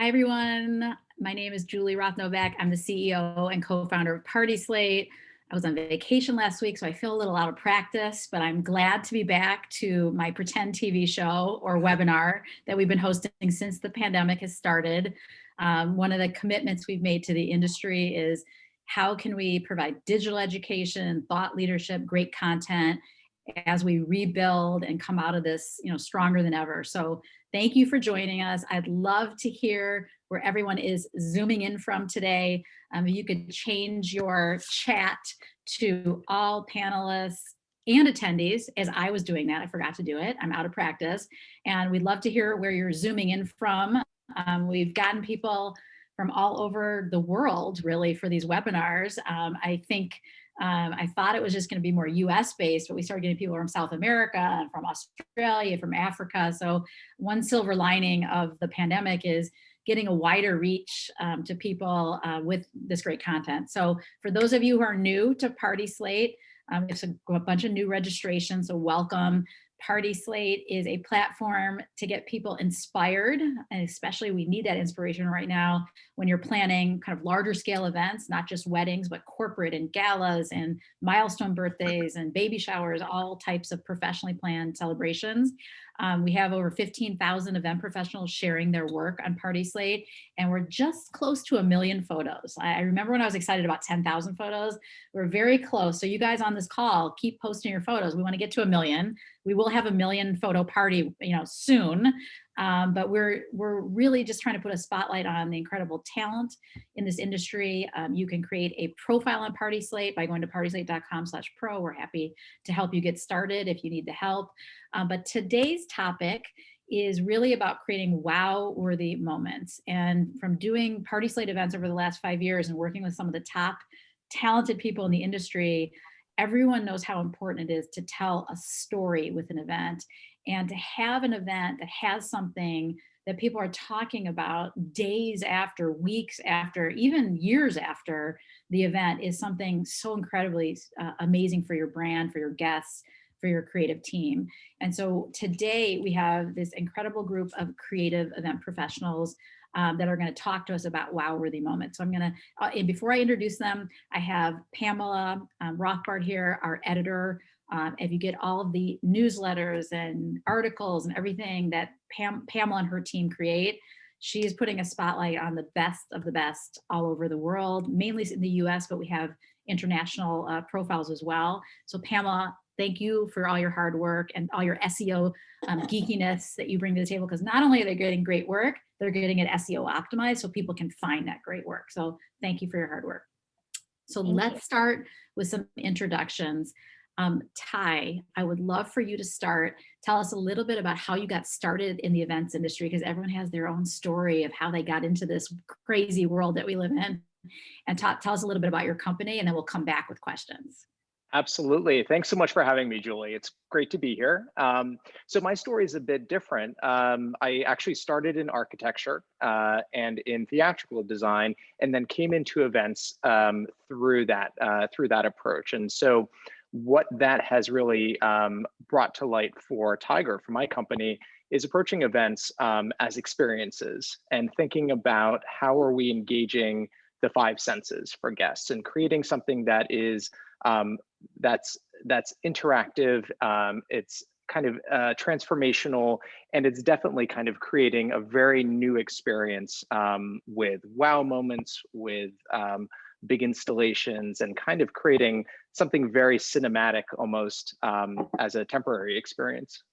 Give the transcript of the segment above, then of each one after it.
Hi, everyone. My name is Julie Roth-Novak. I'm the CEO and co-founder of Party Slate. I was on vacation last week, so I feel a little out of practice, but I'm glad to be back to my pretend TV show or webinar that we've been hosting since the pandemic has started. One of the commitments we've made to the industry is how can we provide digital education, thought leadership, great content as we rebuild and come out of this, stronger than ever. So thank you for joining us. I'd love to hear where everyone is zooming in from today. You could change your chat to all panelists and attendees, as I was doing that. I forgot to do it. I'm out of practice. And we'd love to hear where you're zooming in from. We've gotten people from all over the world, really, for these webinars. I thought it was just going to be more US based, but we started getting people from South America and from Australia, from Africa. So one silver lining of the pandemic is getting a wider reach to people with this great content. So for those of you who are new to Party Slate, it's a bunch of new registrations, so welcome. Party Slate is a platform to get people inspired, and especially we need that inspiration right now when you're planning kind of larger scale events, not just weddings, but corporate and galas and milestone birthdays and baby showers, all types of professionally planned celebrations. We have over 15,000 event professionals sharing their work on Party Slate, and we're just close to 1 million photos. I remember when I was excited about 10,000 photos. We're very close. So you guys on this call, keep posting your photos. We want to get to 1 million. We will have 1 million photo party, soon. But we're really just trying to put a spotlight on the incredible talent in this industry. You can create a profile on Party Slate by going to partyslate.com/pro. We're happy to help you get started if you need the help. But today's topic is really about creating wow-worthy moments. And from doing Party Slate events over the last 5 years and working with some of the top talented people in the industry, everyone knows how important it is to tell a story with an event, and to have an event that has something that people are talking about days after, weeks after, even years after the event is something so incredibly amazing for your brand, for your guests, for your creative team. And so today we have this incredible group of creative event professionals that are going to talk to us about wow-worthy moments. So I'm going to, and before I introduce them, I have Pamela Rothbard here, our editor. If you get all of the newsletters and articles and everything that Pamela and her team create, she is putting a spotlight on the best of the best all over the world, mainly in the US, but we have international profiles as well. So Pamela, thank you for all your hard work and all your SEO geekiness that you bring to the table, because not only are they getting great work, they're getting it SEO optimized so people can find that great work. So thank you for your hard work. So let's start with some introductions. Ty, I would love for you to start. Tell us a little bit about how you got started in the events industry, because everyone has their own story of how they got into this crazy world that we live in. And tell us a little bit about your company, and then we'll come back with questions. Absolutely. Thanks so much for having me, Julie. It's great to be here. So my story is a bit different. I actually started in architecture and in theatrical design, and then came into events through that approach. And so what that has really brought to light for Tiger, for my company, is approaching events as experiences and thinking about how are we engaging the 5 senses for guests and creating something that is that's interactive. It's kind of transformational, and it's definitely kind of creating a very new experience with wow moments, with big installations, and kind of creating something very cinematic almost as a temporary experience.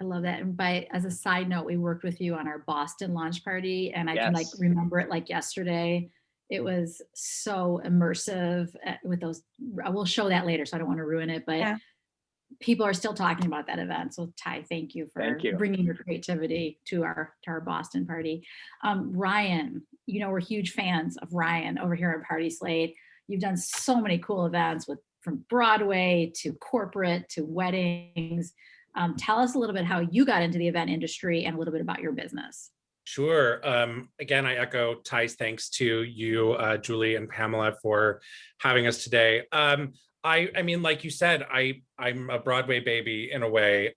I love that. And as a side note, we worked with you on our Boston launch party, and I Yes. can remember it like yesterday. It was so immersive with those. I will show that later, so I don't want to ruin it, but yeah. People are still talking about that event. So Ty, thank you for bringing your creativity to our Boston party. Ryan, we're huge fans of Ryan over here at Party Slate. You've done so many cool events from Broadway to corporate to weddings. Tell us a little bit how you got into the event industry and a little bit about your business. Sure. Again, I echo Ty's thanks to you, Julie and Pamela, for having us today. I mean, like you said, I'm a Broadway baby in a way.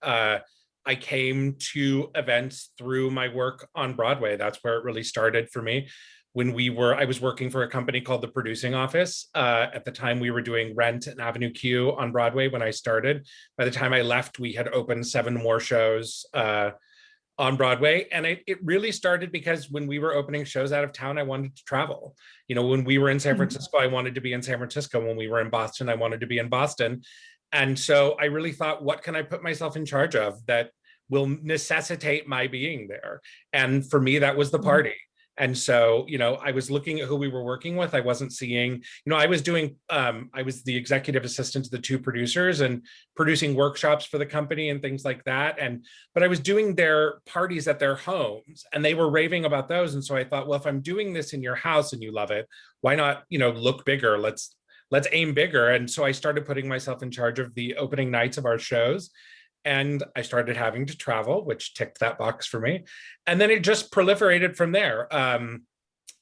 I came to events through my work on Broadway. That's where it really started for me. I was working for a company called the Producing Office. At the time, we were doing Rent and Avenue Q on Broadway when I started. By the time I left, we had opened 7 more shows on Broadway. And it really started because when we were opening shows out of town, I wanted to travel. When we were in San Francisco, I wanted to be in San Francisco. When we were in Boston, I wanted to be in Boston. And so I really thought, what can I put myself in charge of that will necessitate my being there? And for me, that was the party. And so, I was looking at who we were working with. I wasn't seeing, I was the executive assistant to the 2 producers and producing workshops for the company and things like that. But I was doing their parties at their homes and they were raving about those. And so I thought, well, if I'm doing this in your house and you love it, why not, look bigger? Let's aim bigger. And so I started putting myself in charge of the opening nights of our shows. And I started having to travel, which ticked that box for me. And then it just proliferated from there.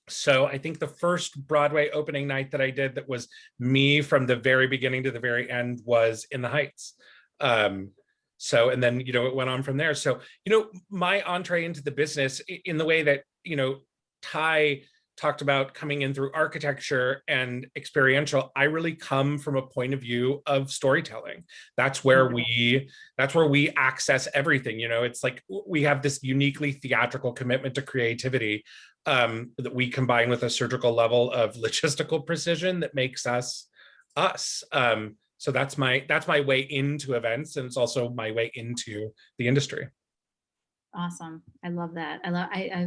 So I think the first Broadway opening night that I did that was me from the very beginning to the very end was In the Heights. And then, it went on from there. So, my entree into the business in the way that, Ty talked about coming in through architecture and experiential, I really come from a point of view of storytelling. That's where we access everything. It's like we have this uniquely theatrical commitment to creativity that we combine with a surgical level of logistical precision that makes us us. So that's my way into events, and it's also my way into the industry. Awesome. I love that.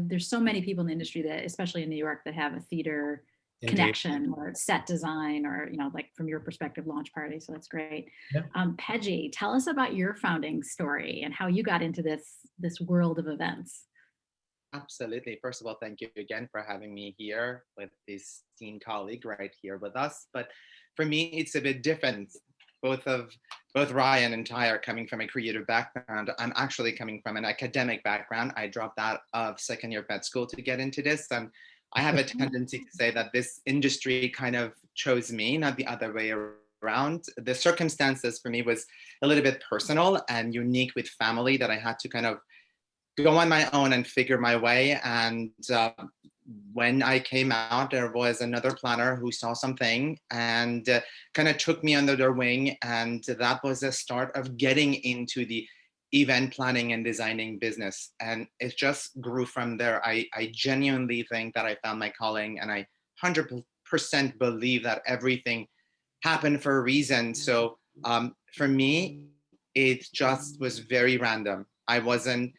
There's so many people in the industry that, especially in New York, that have a theater Indeed. connection or set design or, like from your perspective, launch party. So that's great. Yeah. Peggy, tell us about your founding story and how you got into this world of events. Absolutely. First of all, thank you again for having me here with this esteemed colleague right here with us. But for me, it's a bit different. Both Ryan and Ty are coming from a creative background. I'm actually coming from an academic background. I dropped out of second year vet school to get into this. And I have a tendency to say that this industry kind of chose me, not the other way around. The circumstances for me was a little bit personal and unique with family that I had to kind of go on my own and figure my way. And when I came out, there was another planner who saw something and kind of took me under their wing. And that was the start of getting into the event planning and designing business. And it just grew from there. I genuinely think that I found my calling, and I 100% believe that everything happened for a reason. So for me, it just was very random. I wasn't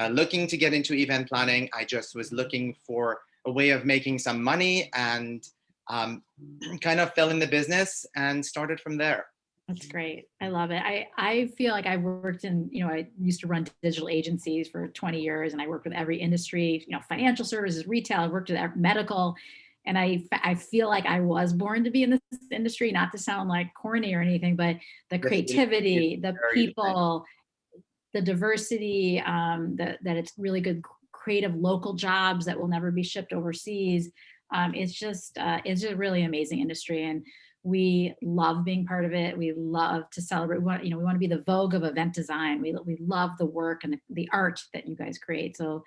looking to get into event planning. I just was looking for a way of making some money, and kind of fell in the business and started from there. That's great. I love it. I feel like I worked in, I used to run digital agencies for 20 years, and I worked with every industry, financial services, retail, I worked with medical. And I feel like I was born to be in this industry, not to sound like corny or anything, but the creativity, the people, the diversity, that it's really good creative local jobs that will never be shipped overseas. It's just a really amazing industry, and we love being part of it. We love to celebrate. We want to be the Vogue of event design. We love the work and the art that you guys create. So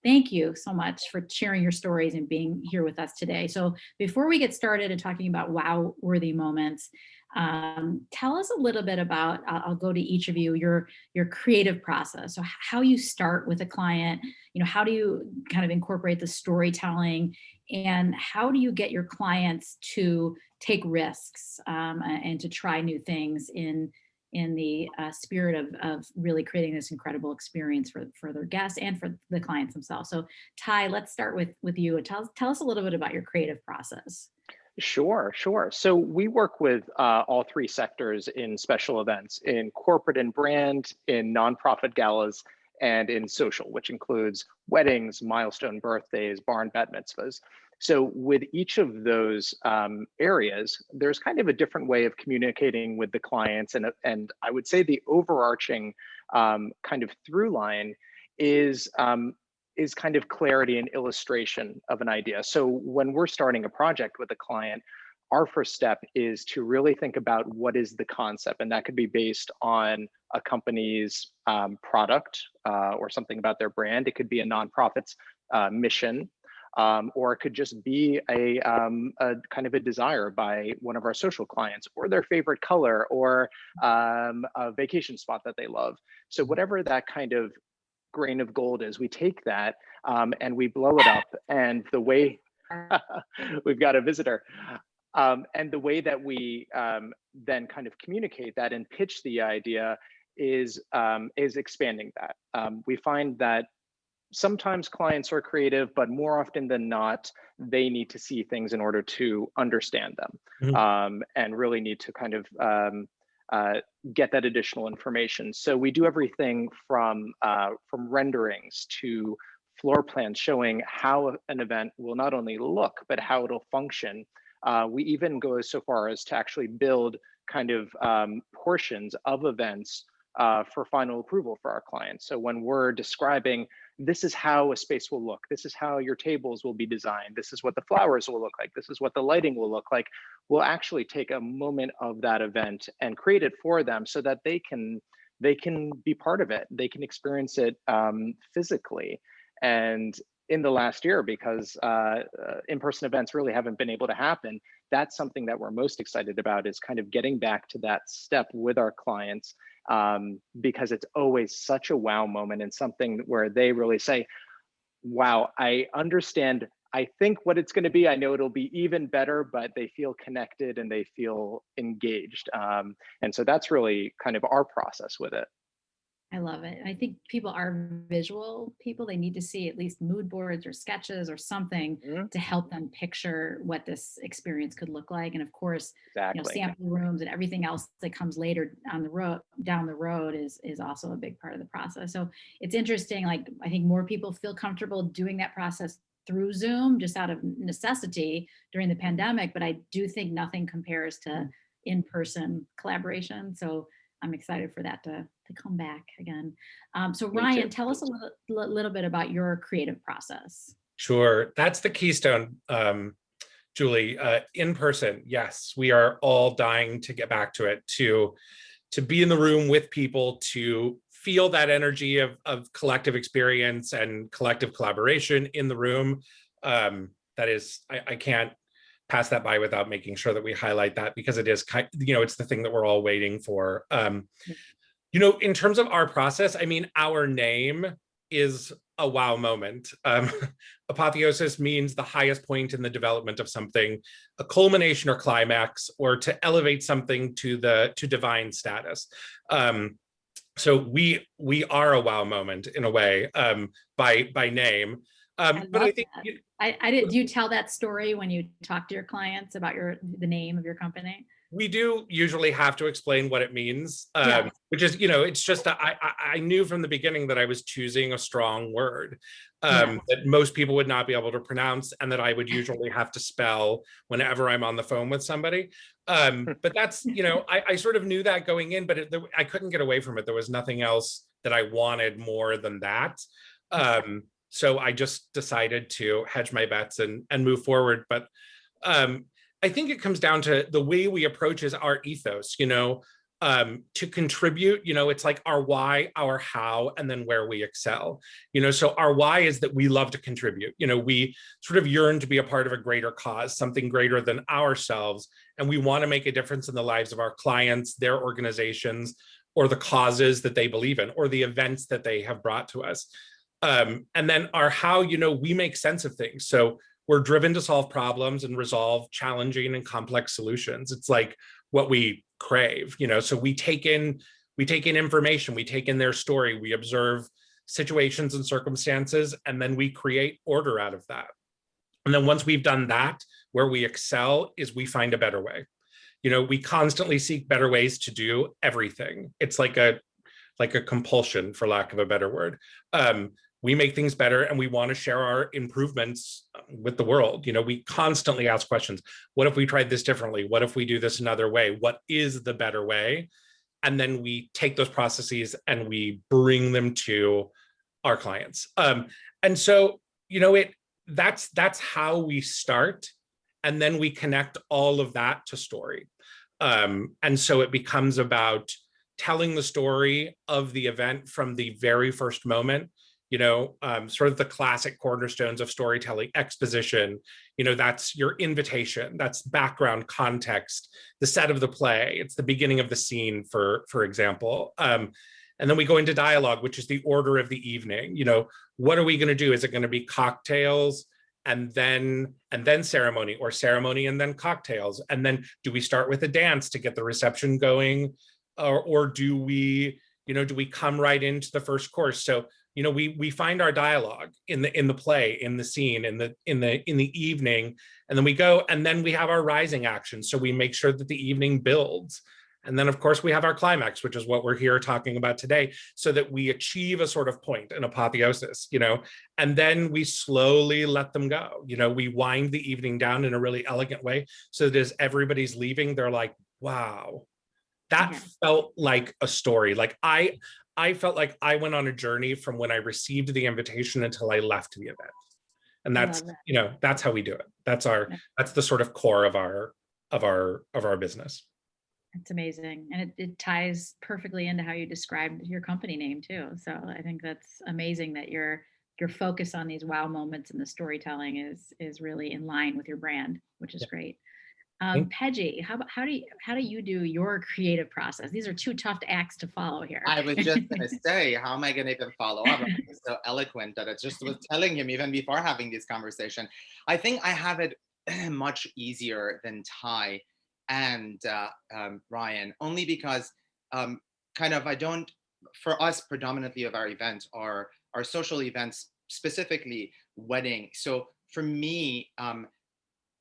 thank you so much for sharing your stories and being here with us today. So before we get started and talking about wow-worthy moments, tell us a little bit about, I'll go to each of you, your creative process. So how you start with a client, how do you kind of incorporate the storytelling, and how do you get your clients to take risks and to try new things in the spirit of really creating this incredible experience for their guests and for the clients themselves. So Ty, let's start with you. Tell us a little bit about your creative process. Sure. So we work with all 3 sectors in special events: in corporate and brand, in nonprofit galas, and in social, which includes weddings, milestone birthdays, bar and bat mitzvahs. So with each of those areas, there's kind of a different way of communicating with the clients. And I would say the overarching kind of through line is kind of clarity and illustration of an idea. So when we're starting a project with a client, our first step is to really think about what is the concept, and that could be based on a company's product or something about their brand. It could be a nonprofit's mission, or it could just be a kind of a desire by one of our social clients, or their favorite color, or a vacation spot that they love. So whatever that kind of grain of gold is, we take that and we blow it up. And the way we've got a visitor. And the way that we then kind of communicate that and pitch the idea is expanding that. We find that sometimes clients are creative, but more often than not, they need to see things in order to understand them, and really need to kind of get that additional information. So we do everything from renderings to floor plans showing how an event will not only look, but how it'll function. We even go so far as to actually build kind of portions of events for final approval for our clients. So when we're describing, this is how a space will look, this is how your tables will be designed, this is what the flowers will look like, this is what the lighting will look like, we'll actually take a moment of that event and create it for them so that they can be part of it, they can experience it physically. And in the last year, because in-person events really haven't been able to happen, that's something that we're most excited about, is kind of getting back to that step with our clients, because it's always such a wow moment and something where they really say, wow, I understand, I think what it's going to be, I know it'll be even better, but they feel connected and they feel engaged. And so that's really kind of our process with it. I love it. I think people are visual people. They need to see at least mood boards or sketches or something to help them picture what this experience could look like. And of course, Exactly. Sample rooms and everything else that comes later on the road, down the road is also a big part of the process. So it's interesting. Like, I think more people feel comfortable doing that process through Zoom just out of necessity during the pandemic. But I do think nothing compares to in-person collaboration. So I'm excited for that to come back again. So Ryan, tell us a little bit about your creative process. Sure, that's the keystone, Julie. In person, yes, we are all dying to get back to it, to be in the room with people, to feel that energy of collective experience and collective collaboration in the room. That is, I can't pass that by without making sure that we highlight that, because it is it's the thing that we're all waiting for. In terms of our process, I mean, our name is a wow moment. Apotheosis means the highest point in the development of something, a culmination or climax, or to elevate something to divine status. So we are a wow moment in a way, by name. But I think I did. Do you tell that story when you talk to your clients about the name of your company? We do usually have to explain what it means, which is, it's just, I knew from the beginning that I was choosing a strong word that most people would not be able to pronounce, and that I would usually have to spell whenever I'm on the phone with somebody. But that's, I sort of knew that going in, but I couldn't get away from it. There was nothing else that I wanted more than that. So I just decided to hedge my bets and move forward. But I think it comes down to the way we approach is our ethos, to contribute, it's like our why, our how, and then where we excel. So our why is that we love to contribute. We sort of yearn to be a part of a greater cause, something greater than ourselves. And we want to make a difference in the lives of our clients, their organizations, or the causes that they believe in, or the events that they have brought to us. And then our how, we make sense of things. So we're driven to solve problems and resolve challenging and complex solutions. It's like what we crave, so we take in information, we take in their story, we observe situations and circumstances, and then we create order out of that. And then once we've done that, where we excel is we find a better way. We constantly seek better ways to do everything. It's like a compulsion, for lack of a better word. We make things better, and we want to share our improvements with the world. We constantly ask questions. What if we tried this differently? What if we do this another way? What is the better way? And then we take those processes and we bring them to our clients. And so, that's how we start. And then we connect all of that to story. And so it becomes about telling the story of the event from the very first moment, sort of the classic cornerstones of storytelling: exposition, that's your invitation, that's background context, the set of the play, it's the beginning of the scene, for example. And then we go into dialogue, which is the order of the evening. What are we going to do? Is it going to be cocktails and then ceremony, or ceremony and then cocktails? And then do we start with a dance to get the reception going? Or do we come right into the first course? So, we find our dialogue in the play, in the scene, in the evening, and then we go, and then we have our rising action. So we make sure that the evening builds. And then, of course, we have our climax, which is what we're here talking about today, so that we achieve a sort of point, an apotheosis, and then we slowly let them go. We wind the evening down in a really elegant way, so that as everybody's leaving, they're like, wow, that felt like a story. Like I felt like I went on a journey from when I received the invitation until I left the event. And that's how we do it. That's the sort of core of our business. It's amazing. And it ties perfectly into how you described your company name too. So I think that's amazing that your focus on these wow moments and the storytelling is really in line with your brand, which is great. Peggy, how do you do your creative process? These are two tough acts to follow here. I was just going to say, how am I going to even follow up? It's so eloquent that I just was telling him even before having this conversation. I think I have it much easier than Ty and Ryan, only because for us, predominantly of our events are our social events, specifically wedding. So for me,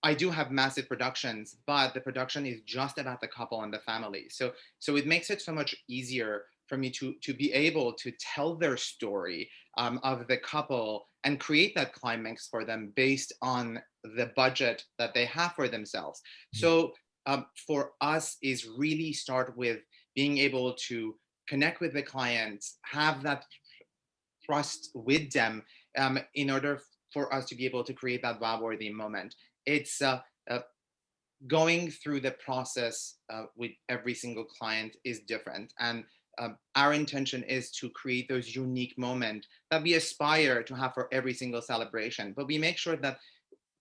I do have massive productions, but the production is just about the couple and the family. So it makes it so much easier for me to be able to tell their story of the couple and create that climax for them based on the budget that they have for themselves. So for us is really start with being able to connect with the clients, have that trust with them in order for us to be able to create that wow-worthy moment. It's going through the process with every single client is different. And our intention is to create those unique moments that we aspire to have for every single celebration. But we make sure that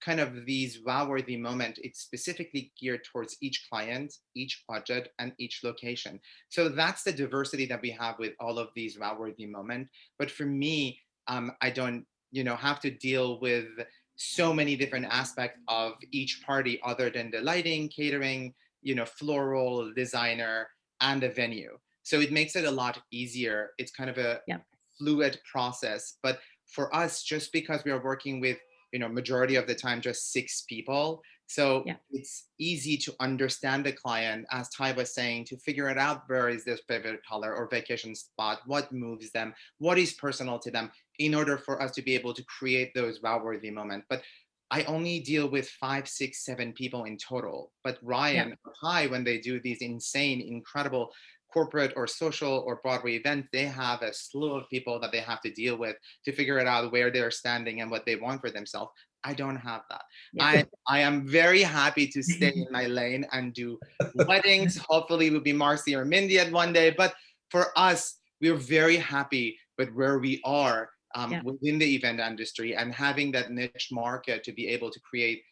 kind of these wow-worthy moments, it's specifically geared towards each client, each budget, and each location. So that's the diversity that we have with all of these wow-worthy moments. But for me, I don't, have to deal with so many different aspects of each party other than the lighting, catering, floral, designer, and the venue. So it makes it a lot easier. It's kind of a fluid process. But for us, just because we are working with, majority of the time, just 6 people. So it's easy to understand the client, as Ty was saying, to figure it out, where is their favorite color or vacation spot, what moves them, what is personal to them, in order for us to be able to create those wow-worthy moments. But I only deal with 5, 6, 7 people in total. But Ryan or Ty, when they do these insane, incredible corporate or social or Broadway events, they have a slew of people that they have to deal with to figure it out where they're standing and what they want for themselves. I don't have that. I am very happy to stay in my lane and do weddings. Hopefully it will be Marcy or Mindy at one day. But for us, we're very happy with where we are within the event industry and having that niche market to be able to create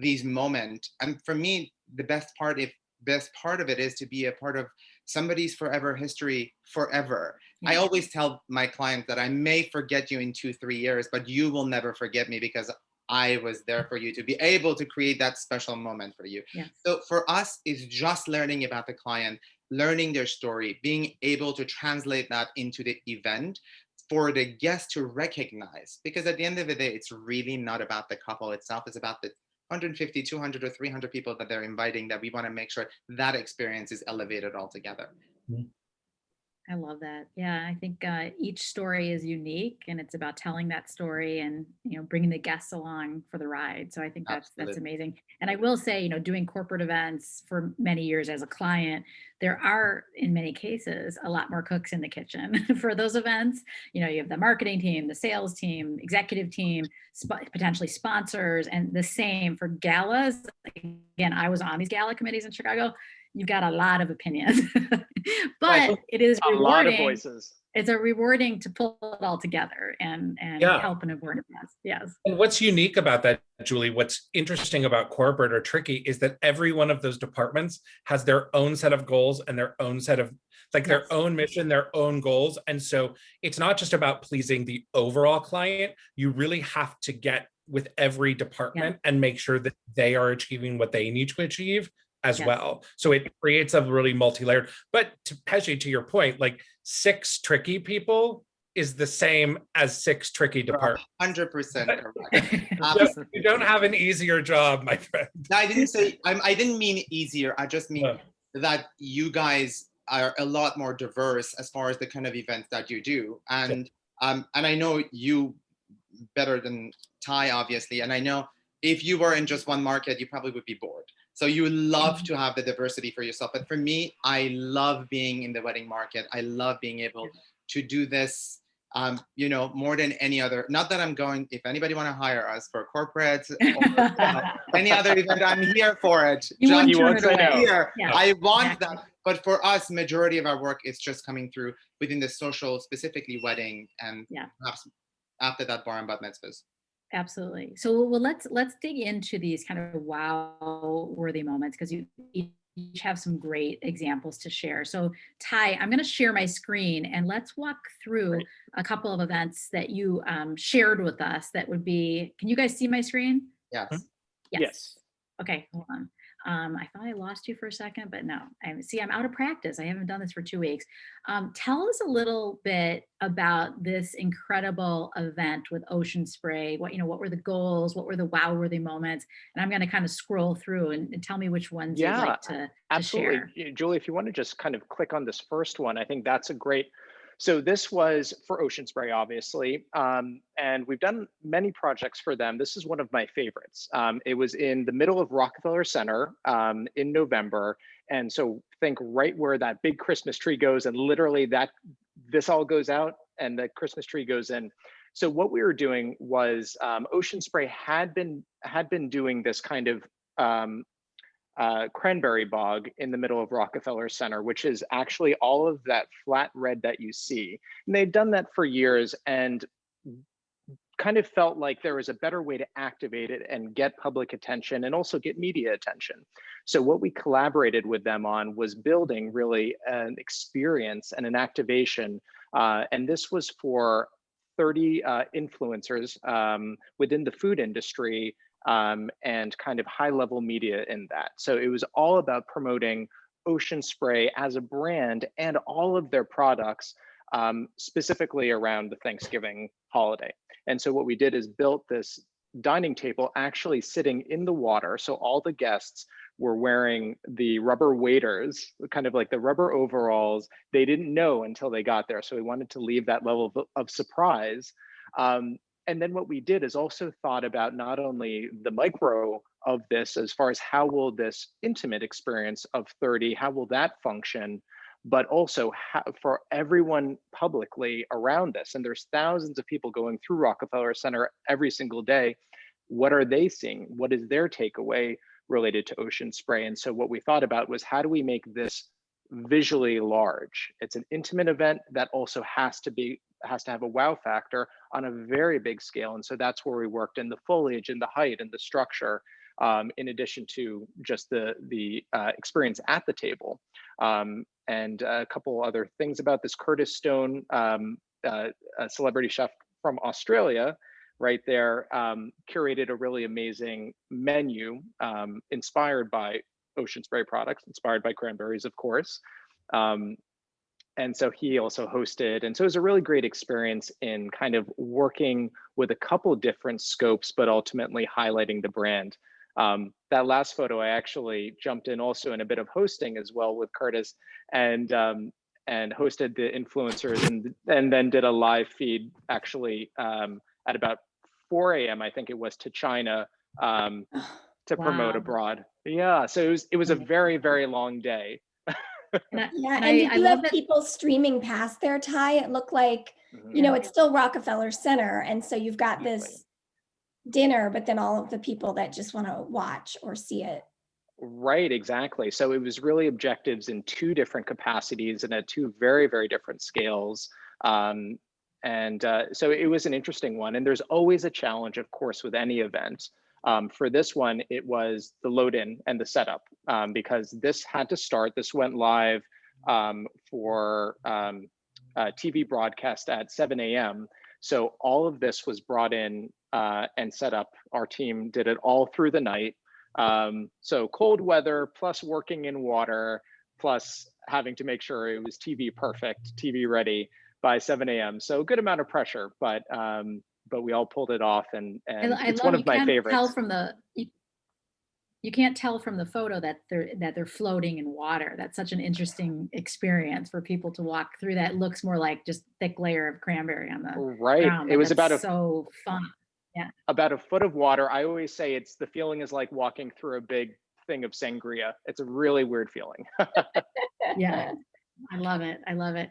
these moments. And for me, the best part of it is to be a part of somebody's forever history forever. I always tell my clients that I may forget you in 2-3 years, but you will never forget me because I was there for you to be able to create that special moment for you. So for us, it's just learning about the client, learning their story, being able to translate that into the event for the guest to recognize. Because at the end of the day, it's really not about the couple itself. It's about the 150, 200, or 300 people that they're inviting, that we want to make sure that experience is elevated altogether. I love that. Yeah, I think each story is unique, and it's about telling that story and bringing the guests along for the ride. So I think that's Absolutely. amazing. And I will say, doing corporate events for many years as a client, there are in many cases a lot more cooks in the kitchen for those events. You have the marketing team, the sales team, executive team, potentially sponsors, and the same for galas. Again, I was on these gala committees in Chicago. You've got a lot of opinions, Well, but it is a lot of rewarding. voices. It's a rewarding to pull it all together and Yeah. help an important cause. Yes. And what's unique about that, Julie, what's interesting about corporate or tricky is that every one of those departments has their own set of goals and their own set of their own mission, their own goals. And so it's not just about pleasing the overall client. You really have to get with every department and make sure that they are achieving what they need to achieve as well. So it creates a really multi-layered, but to Pesci, to your point, like 6 tricky people is the same as 6 tricky departments. 100% correct. You don't have an easier job, my friend. No, I didn't say, I didn't mean easier. I just mean that you guys are a lot more diverse as far as the kind of events that you do. And I know you better than Ty, obviously. And I know if you were in just one market, you probably would be bored. So you love to have the diversity for yourself. But for me, I love being in the wedding market. I love being able to do this, more than any other. Not that I'm going, if anybody want to hire us for corporate or any other event, I'm here for it. You won't say no. Here. Yeah. I want that. But for us, majority of our work is just coming through within the social, specifically wedding, and perhaps after that, bar and bat mitzvahs. Absolutely. So, well, let's dig into these kind of wow-worthy moments, because you each have some great examples to share. So, Ty, I'm going to share my screen and let's walk through a couple of events that you shared with us. That would be, can you guys see my screen? Yes. Yes. Okay, hold on. I thought I lost you for a second, but no. I'm out of practice. I haven't done this for 2 weeks. Tell us a little bit about this incredible event with Ocean Spray. What were the goals? What were the wow-worthy moments? And I'm going to kind of scroll through and tell me which ones you'd like to share. Julie, if you want to just kind of click on this first one, I think that's a great. So this was for Ocean Spray, obviously, and we've done many projects for them. This is one of my favorites. It was in the middle of Rockefeller Center in November. And so think right where that big Christmas tree goes, and literally this all goes out and the Christmas tree goes in. So what we were doing was Ocean Spray had been doing this kind of cranberry bog in the middle of Rockefeller Center, which is actually all of that flat red that you see. And they've done that for years and kind of felt like there was a better way to activate it and get public attention and also get media attention. So what we collaborated with them on was building really an experience and an activation. And this was for 30 influencers within the food industry and kind of high-level media in that. So it was all about promoting Ocean Spray as a brand and all of their products, specifically around the Thanksgiving holiday. And so what we did is built this dining table actually sitting in the water. So all the guests were wearing the rubber waders, kind of like the rubber overalls. They didn't know until they got there. So we wanted to leave that level of surprise. And then what we did is also thought about not only the micro of this, as far as how will this intimate experience of 30, how will that function, but also for everyone publicly around this. And there's thousands of people going through Rockefeller Center every single day. What are they seeing? What is their takeaway related to Ocean Spray? And so what we thought about was, how do we make this visually large? It's an intimate event that also has to have a wow factor on a very big scale. And so that's where we worked in the foliage and the height and the structure, in addition to just the experience at the table. And a couple other things about this. Curtis Stone, a celebrity chef from Australia, right there, curated a really amazing menu inspired by Ocean Spray products, inspired by cranberries, of course. And so he also hosted. And so it was a really great experience in kind of working with a couple different scopes, but ultimately highlighting the brand. That last photo, I actually jumped in also in a bit of hosting as well with Curtis. And and hosted the influencers, and then did a live feed actually at about 4 a.m. I think it was, to China to promote Wow. abroad. Yeah, so it was a very, very long day. Yeah, and did you have people streaming past their tie? It looked like, you know, it's still Rockefeller Center, and so you've got this dinner, but then all of the people that just want to watch or see it. Right, exactly. So it was really objectives in 2 different capacities and at 2 very, very different scales. So it was an interesting one. And there's always a challenge, of course, with any event. For this one, it was the load in and the setup, because this had to start. This went live for TV broadcast at 7 a.m. So all of this was brought in and set up. Our team did it all through the night. So cold weather, plus working in water, plus having to make sure it was TV perfect, TV ready by 7 a.m. So a good amount of pressure, but we all pulled it off, and it's one of my favorites. You can't tell from the photo that they're floating in water. That's such an interesting experience for people to walk through. That looks more like just thick layer of cranberry on the ground. It was so fun. Yeah. About a foot of water. I always say the feeling is like walking through a big thing of sangria. It's a really weird feeling. Yeah, I love it. I love it.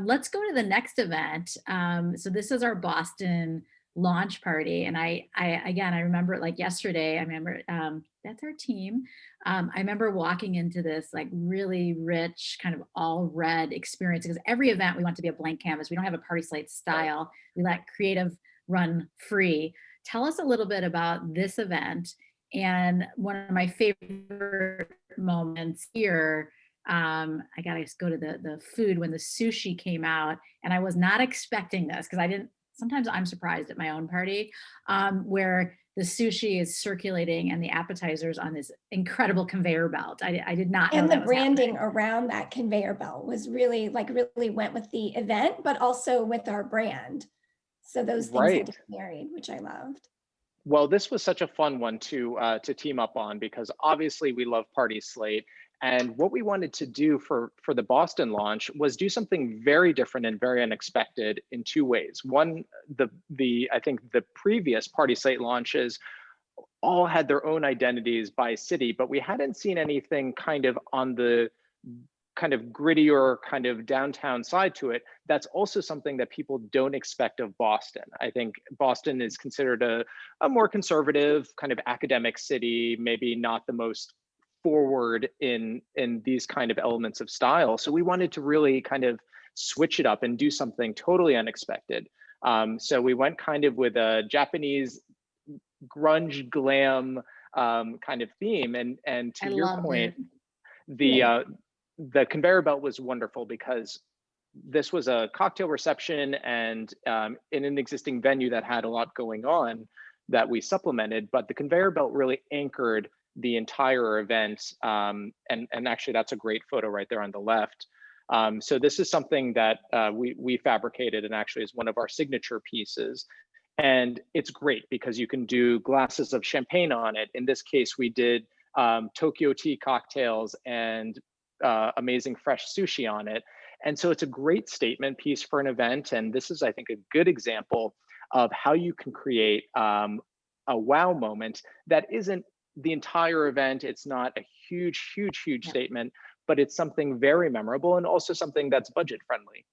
Let's go to the next event. So this is our Boston launch party. And I remember it like yesterday. I remember that's our team. I remember walking into this like really rich kind of all red experience, because every event we want to be a blank canvas. We don't have a Party Slate style. We let creative run free. Tell us a little bit about this event. And one of my favorite moments here, I gotta just go to the food, when the sushi came out, and I was not expecting this, because sometimes I'm surprised at my own party, where the sushi is circulating and the appetizers on this incredible conveyor belt. I did not know and that the was branding happening. around that conveyor belt was really went with the event, but also with our brand. So those things had to be married, which I loved. Well, this was such a fun one to team up on, because obviously we love Party Slate. And what we wanted to do for the Boston launch was do something very different and very unexpected in 2 ways. One, I think the previous Party Slate launches all had their own identities by city, but we hadn't seen anything kind of on the kind of grittier kind of downtown side to it. That's also something that people don't expect of Boston. I think Boston is considered a more conservative kind of academic city, maybe not the most forward in these kind of elements of style. So we wanted to really kind of switch it up and do something totally unexpected. So we went kind of with a Japanese grunge glam kind of theme. And to your point, the conveyor belt was wonderful, because this was a cocktail reception and in an existing venue that had a lot going on that we supplemented, but the conveyor belt really anchored the entire event. And actually that's a great photo right there on the left. So this is something that we fabricated, and actually is one of our signature pieces. And it's great because you can do glasses of champagne on it. In this case, we did Tokyo tea cocktails and amazing fresh sushi on it. And so it's a great statement piece for an event. And this is, I think, a good example of how you can create a wow moment that isn't the entire event. It's not a huge statement, but it's something very memorable and also something that's budget friendly.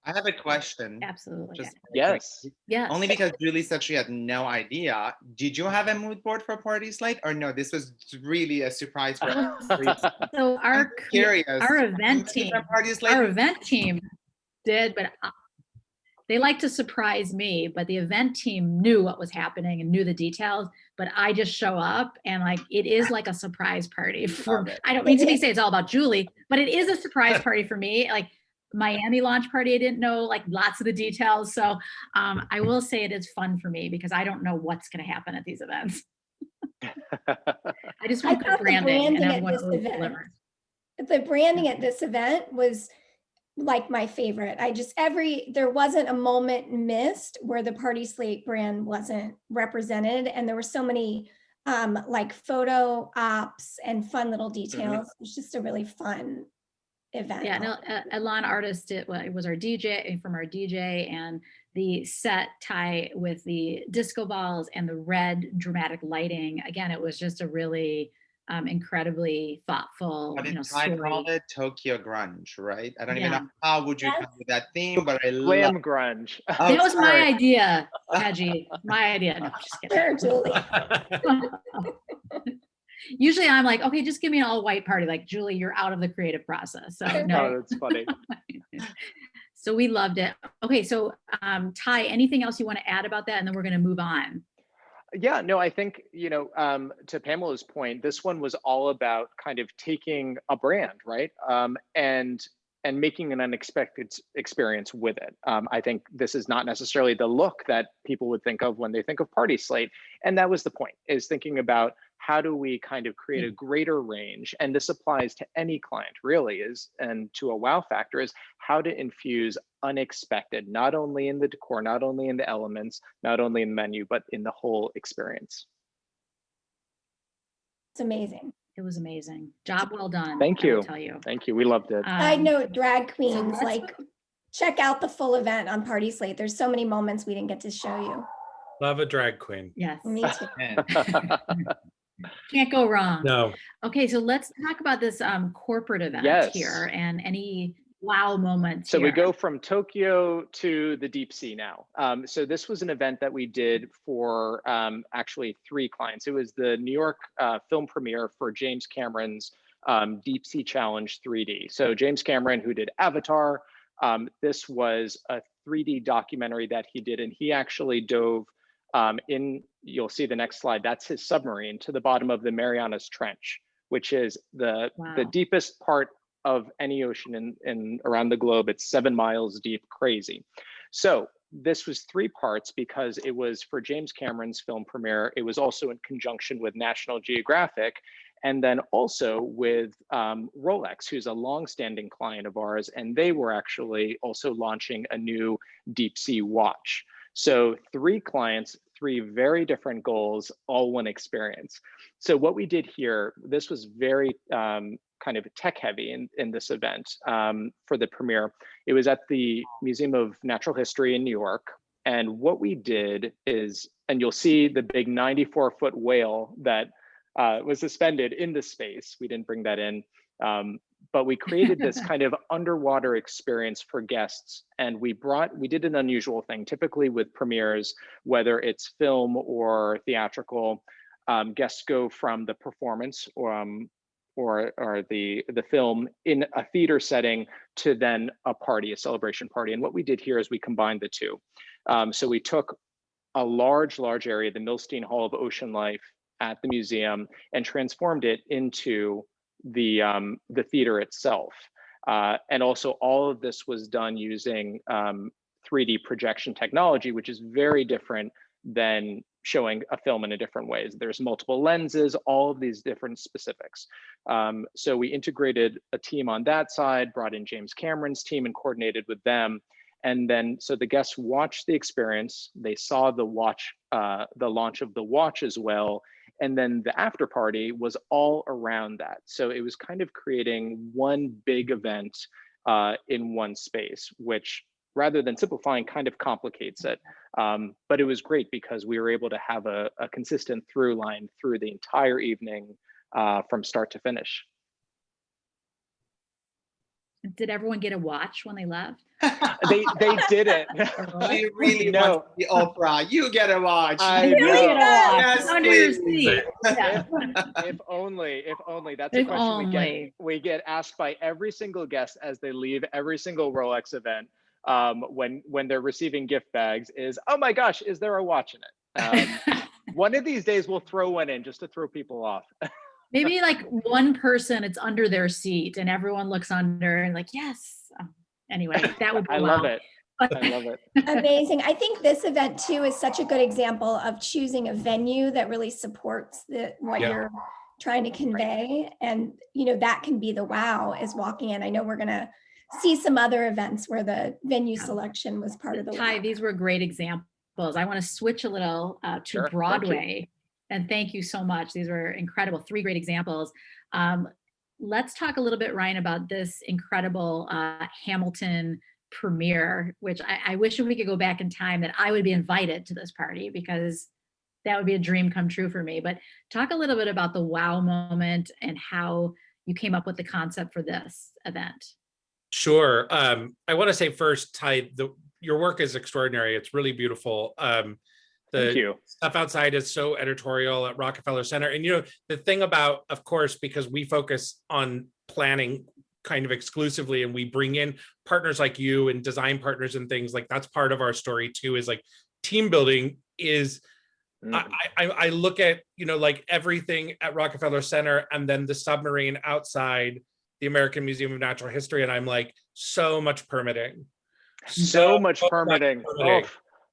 I have a question. Absolutely. Yes. Yes. Only because Julie said she had no idea. Did you have a mood board for Party Slate, or no? This was really a surprise for us. So our event team did, but they like to surprise me. But the event team knew what was happening and knew the details. But I just show up, and like it is like a surprise party for. I don't mean to say it's all about Julie, but it is a surprise party for me. Like Miami launch party, I didn't know like lots of the details. So I will say it is fun for me because I don't know what's going to happen at these events. I just want the branding and everyone really delivers. The branding at this event was like my favorite. There wasn't a moment missed where the Party Slate brand wasn't represented. And there were so many like photo ops and fun little details. It was just a really fun event. Yeah, no, Elan Artist, it was our DJ, from our DJ, and the set tie with the disco balls and the red dramatic lighting. Again, it was just a really incredibly thoughtful, But story. I call it Tokyo grunge, right? I don't even Yeah. know how would you come with that theme, but I love Glam grunge. That was my sorry. idea, Reggie. My idea. No, just kidding. Sure, Julie. Usually I'm like, okay, just give me an all white party. Like, Julie, you're out of the creative process. So no. Oh, that's funny. So we loved it. Okay, so Ty, anything else you want to add about that? And then we're going to move on. Yeah, no, I think, to Pamela's point, this one was all about kind of taking a brand, right? And making an unexpected experience with it. I think this is not necessarily the look that people would think of when they think of Party Slate. And that was the point, is thinking about how do we kind of create a greater range? And this applies to any client really, and to a wow factor, is how to infuse unexpected, not only in the decor, not only in the elements, not only in the menu, but in the whole experience. It's amazing. It was amazing. Job well done. Thank I you. will tell you. Thank you. We loved it. Side note, drag queens, let's- like check out the full event on Party Slate. There's so many moments we didn't get to show you. Love a drag queen. Yes. Me too. Can't go wrong. No. Okay, so let's talk about this corporate event Yes. here and any wow moments. So we here. go from Tokyo to the deep sea now. So this was an event that we did for actually 3 clients. It was the New York film premiere for James Cameron's Deep Sea Challenge 3D. So James Cameron, who did Avatar, this was a 3D documentary that he did, and he actually dove you'll see the next slide, that's his submarine, to the bottom of the Marianas Trench, which is the deepest part of any ocean in around the globe. It's 7 miles deep, crazy. So this was 3 parts because it was for James Cameron's film premiere. It was also in conjunction with National Geographic, and then also with Rolex, who's a longstanding client of ours, and they were actually also launching a new deep sea watch. So 3 clients, 3 very different goals, all one experience. So what we did here, this was very kind of tech heavy in this event for the premiere. It was at the Museum of Natural History in New York. And what we did is, and you'll see the big 94-foot whale that was suspended in the space. We didn't bring that in, but we created this kind of underwater experience for guests. And we did an unusual thing. Typically with premieres, whether it's film or theatrical, guests go from the performance or the film in a theater setting to then a party, a celebration party. And what we did here is we combined the 2. So we took a large area, the Milstein Hall of Ocean Life at the museum, and transformed it into the theater itself. And also all of this was done using 3D projection technology, which is very different than showing a film in a different ways. There's multiple lenses, all of these different specifics. So we integrated a team on that side, brought in James Cameron's team and coordinated with them. And then, so the guests watched the experience, they saw the launch of the watch as well. And then the after party was all around that. So it was kind of creating one big event in one space, which rather than simplifying kind of complicates it. But it was great because we were able to have a consistent through line through the entire evening from start to finish. Did everyone get a watch when they left? They didn't. She really No. wants the Oprah. You get a watch. I You really know. get a watch. Yes, Under your please. seat. Yeah. If only. That's a If question only. we get asked by every single guest as they leave every single Rolex event. When they're receiving gift bags is, oh my gosh, is there a watch in it? One of these days we'll throw one in just to throw people off. Maybe like one person, it's under their seat and everyone looks under and like, yes. Anyway, that would be I wow. love it. I love it. Amazing. I think this event too is such a good example of choosing a venue that really supports what you're trying to convey. And, that can be the wow is walking in. I know we're going to see some other events where the venue selection was part of the Ty, wow. these were great examples. I want to switch a little to Sure. Broadway. And thank you so much. These were incredible. 3 great examples. let's talk a little bit, Ryan, about this incredible Hamilton premiere, which I wish we could go back in time that I would be invited to this party, because that would be a dream come true for me. But talk a little bit about the wow moment and how you came up with the concept for this event. Sure. I want to say first, Ty, your work is extraordinary. It's really beautiful. Thank you. Stuff outside is so editorial at Rockefeller Center. And, the thing about, of course, because we focus on planning kind of exclusively, and we bring in partners like you and design partners and things, like that's part of our story too, is like team building is, I look at, like everything at Rockefeller Center and then the submarine outside the American Museum of Natural History. And I'm like, so much permitting. So much permitting.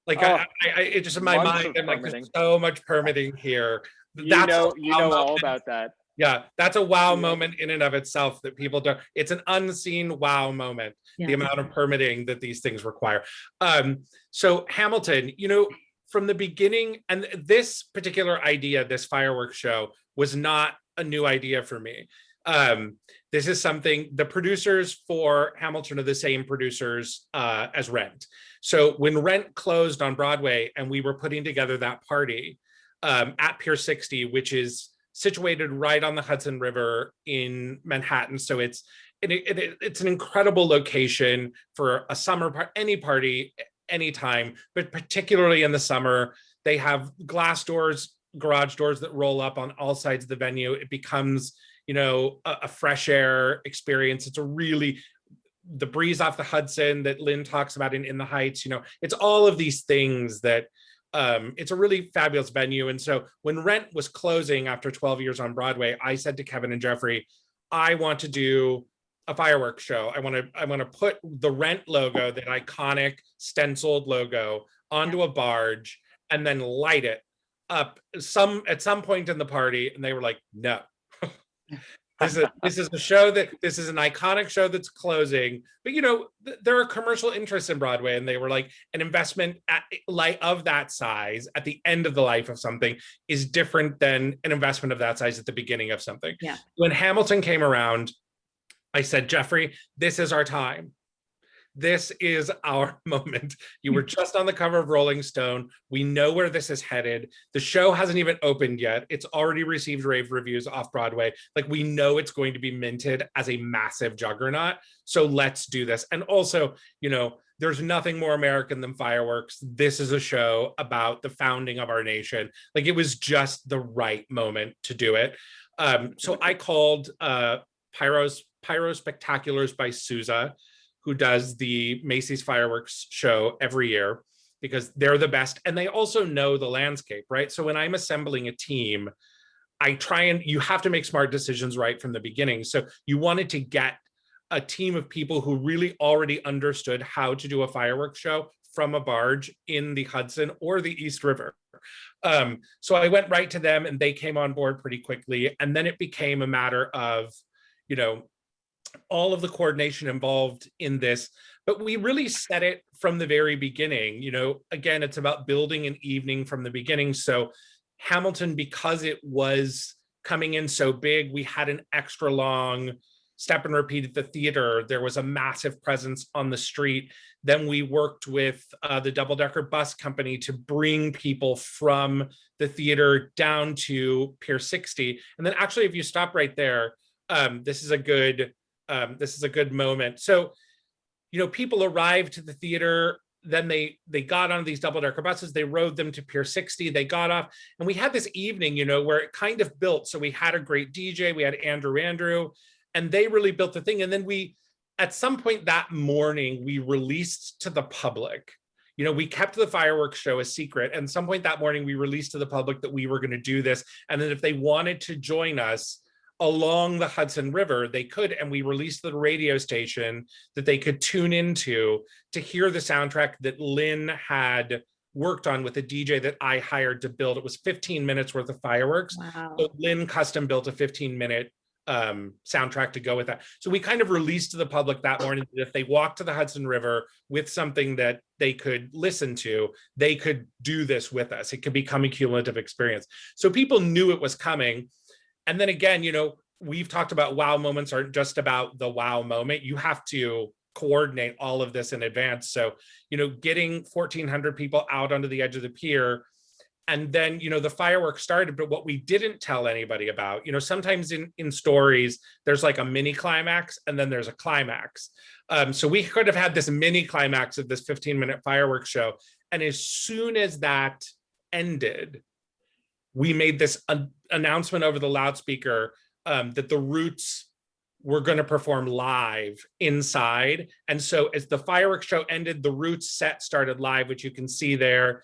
It just in my mind, I'm like, there's so much permitting here. You know all about that. Yeah, that's a wow moment in and of itself that people don't. It's an unseen wow moment, the amount of permitting that these things require. So Hamilton, from the beginning, and this particular idea, this fireworks show, was not a new idea for me. This is something, the producers for Hamilton are the same producers as Rent. So when Rent closed on Broadway and we were putting together that party at Pier 60, which is situated right on the Hudson River in Manhattan. So it's an incredible location for a summer any party, anytime, but particularly in the summer. They have glass doors, garage doors that roll up on all sides of the venue. It becomes a fresh air experience. It's the breeze off the Hudson that Lynn talks about in the Heights, it's all of these things that it's a really fabulous venue. And so when Rent was closing after 12 years on Broadway, I said to Kevin and Jeffrey, I want to do a fireworks show. I want to put the Rent logo, that iconic stenciled logo, onto a barge and then light it up at some point in the party. And they were like, no. This is a show this is an iconic show that's closing, but there are commercial interests in Broadway, and they were like, an investment of that size at the end of the life of something is different than an investment of that size at the beginning of something. Yeah. When Hamilton came around, I said, Jeffrey, this is our time. This is our moment. You were just on the cover of Rolling Stone. We know where this is headed. The show hasn't even opened yet. It's already received rave reviews off Broadway. Like, we know it's going to be minted as a massive juggernaut. So let's do this. And also, there's nothing more American than fireworks. This is a show about the founding of our nation. Like, it was just the right moment to do it. So I called Pyro Spectaculars by Sousa, who does the Macy's fireworks show every year, because they're the best. And they also know the landscape, right? So when I'm assembling a team, you have to make smart decisions right from the beginning. So you wanted to get a team of people who really already understood how to do a fireworks show from a barge in the Hudson or the East River. So I went right to them, and they came on board pretty quickly. And then it became a matter of, all of the coordination involved in this, but we really set it from the very beginning. Again, it's about building an evening from the beginning. So Hamilton, because it was coming in so big, we had an extra long step and repeat at the theater. There was a massive presence on the street. Then we worked with the double-decker bus company to bring people from the theater down to Pier 60. And then actually, if you stop right there, this is a good moment. So, people arrived to the theater, then they got on these double-decker buses, they rode them to Pier 60, they got off, and we had this evening, where it kind of built. So we had a great DJ, we had Andrew, and they really built the thing. And then at some point that morning, we released to the public. We kept the fireworks show a secret. And at some point that morning, we released to the public that we were going to do this. And then if they wanted to join us along the Hudson River, they could, and we released the radio station that they could tune into to hear the soundtrack that Lynn had worked on with a DJ that I hired to build. It was 15 minutes worth of fireworks. Wow. So Lynn custom built a 15-minute soundtrack to go with that. So we kind of released to the public that morning that if they walked to the Hudson River with something that they could listen to, they could do this with us. It could become a cumulative experience. So people knew it was coming. And then again, we've talked about wow moments aren't just about the wow moment. You have to coordinate all of this in advance. So, getting 1,400 people out onto the edge of the pier, and then, the fireworks started, but what we didn't tell anybody about, sometimes in stories, there's like a mini climax and then there's a climax. So we could have had this mini climax of this 15-minute fireworks show. And as soon as that ended, we made this announcement over the loudspeaker that the Roots were going to perform live inside. And so as the fireworks show ended, the Roots set started live, which you can see there.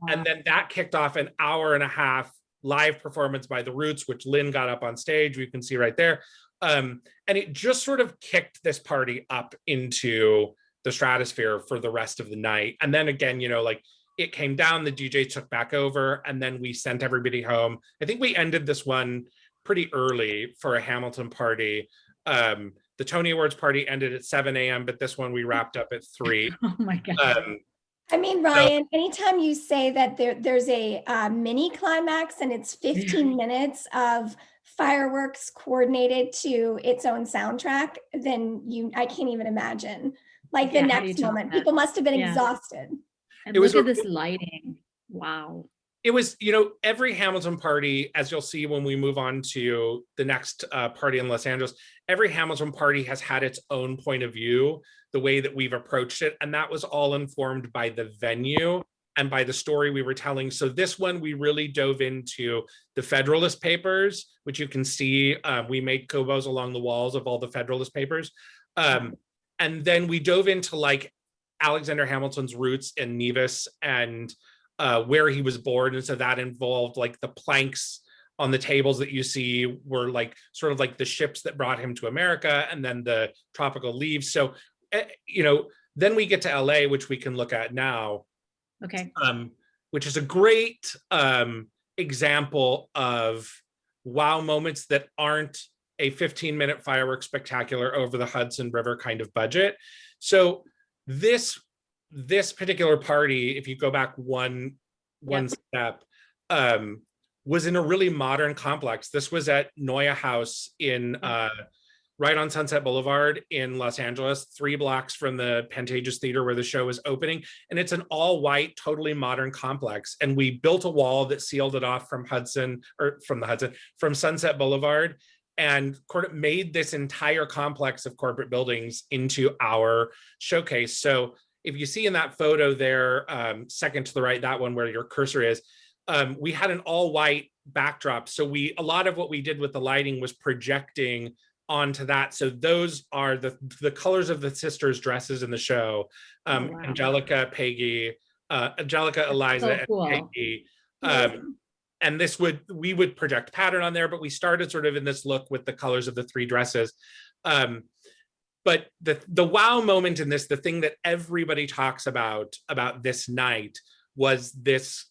And then that kicked off an 1.5-hour live performance by the Roots, which Lynn got up on stage, you can see right there. And it just sort of kicked this party up into the stratosphere for the rest of the night. And then again, it came down, the DJ took back over, and then we sent everybody home. I think we ended this one pretty early for a Hamilton party. The Tony Awards party ended at 7 a.m., but this one we wrapped up at 3. Oh my God. I mean, Ryan, anytime you say that there's a mini climax and it's 15 minutes of fireworks coordinated to its own soundtrack, then I can't even imagine. Like the next moment, people must have been exhausted. And look at this lighting. Wow. It was, every Hamilton party, as you'll see when we move on to the next party in Los Angeles, every Hamilton party has had its own point of view, the way that we've approached it. And that was all informed by the venue and by the story we were telling. So this one, we really dove into the Federalist Papers, which you can see. We made Kobos along the walls of all the Federalist Papers. And then we dove into like Alexander Hamilton's roots in Nevis and where he was born. And so that involved like the planks on the tables that you see were like sort of like the ships that brought him to America, and then the tropical leaves. So, then we get to LA, which we can look at now. Okay. Which is a great example of wow moments that aren't a 15-minute fireworks spectacular over the Hudson River kind of budget. So this particular party, if you go back one step, was in a really modern complex. This was at Noya House in right on Sunset Boulevard in Los Angeles, 3 blocks from the Pantages Theater where the show was opening. And it's an all-white, totally modern complex. And we built a wall that sealed it off from Sunset Boulevard, and made this entire complex of corporate buildings into our showcase. So if you see in that photo there, second to the right, that one where your cursor is, we had an all-white backdrop. So a lot of what we did with the lighting was projecting onto that. So those are the colors of the sisters' dresses in the show. Wow. Angelica, Peggy, Angelica, Eliza, so cool. and Peggy. And we would project pattern on there, but we started sort of in this look with the colors of the 3 dresses. But the wow moment in this, the thing that everybody talks about this night, was this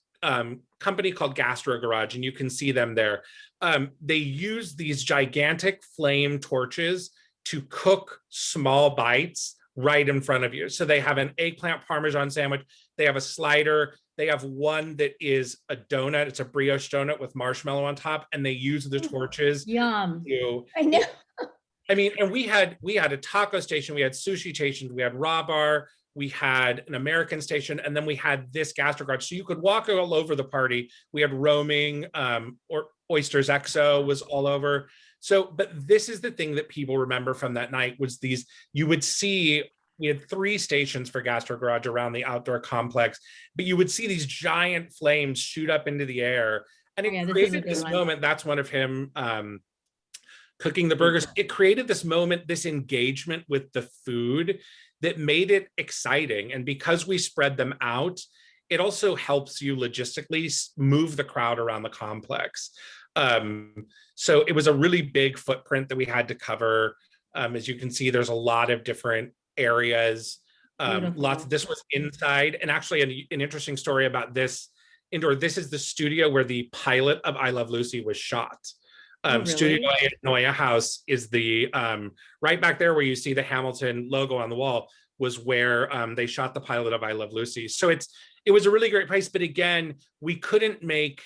company called Gastro Garage, and you can see them there. They use these gigantic flame torches to cook small bites right in front of you. So they have an eggplant Parmesan sandwich. They have a slider. They have one that is a donut. It's a brioche donut with marshmallow on top, and they use the torches. Yum. I know. I mean, and we had a taco station, we had sushi stations, we had raw bar, we had an American station, and then we had this Gastro Garage. So you could walk all over the party. We had roaming, or Oysters XO was all over. So, but this is the thing that people remember from that night, was these, you would see, we had 3 stations for Gastro Garage around the outdoor complex, but you would see these giant flames shoot up into the air. And it created this moment. That's one of him cooking the burgers. It created this moment, this engagement with the food that made it exciting. And because we spread them out, it also helps you logistically move the crowd around the complex. So it was a really big footprint that we had to cover. As you can see, there's a lot of different areas. This was inside. And actually an interesting story about this indoor, this is the studio where the pilot of I Love Lucy was shot. Really? Studio at Noya House is the right back there where you see the Hamilton logo on the wall, was where they shot the pilot of I Love Lucy. So it was a really great place, but again, we couldn't make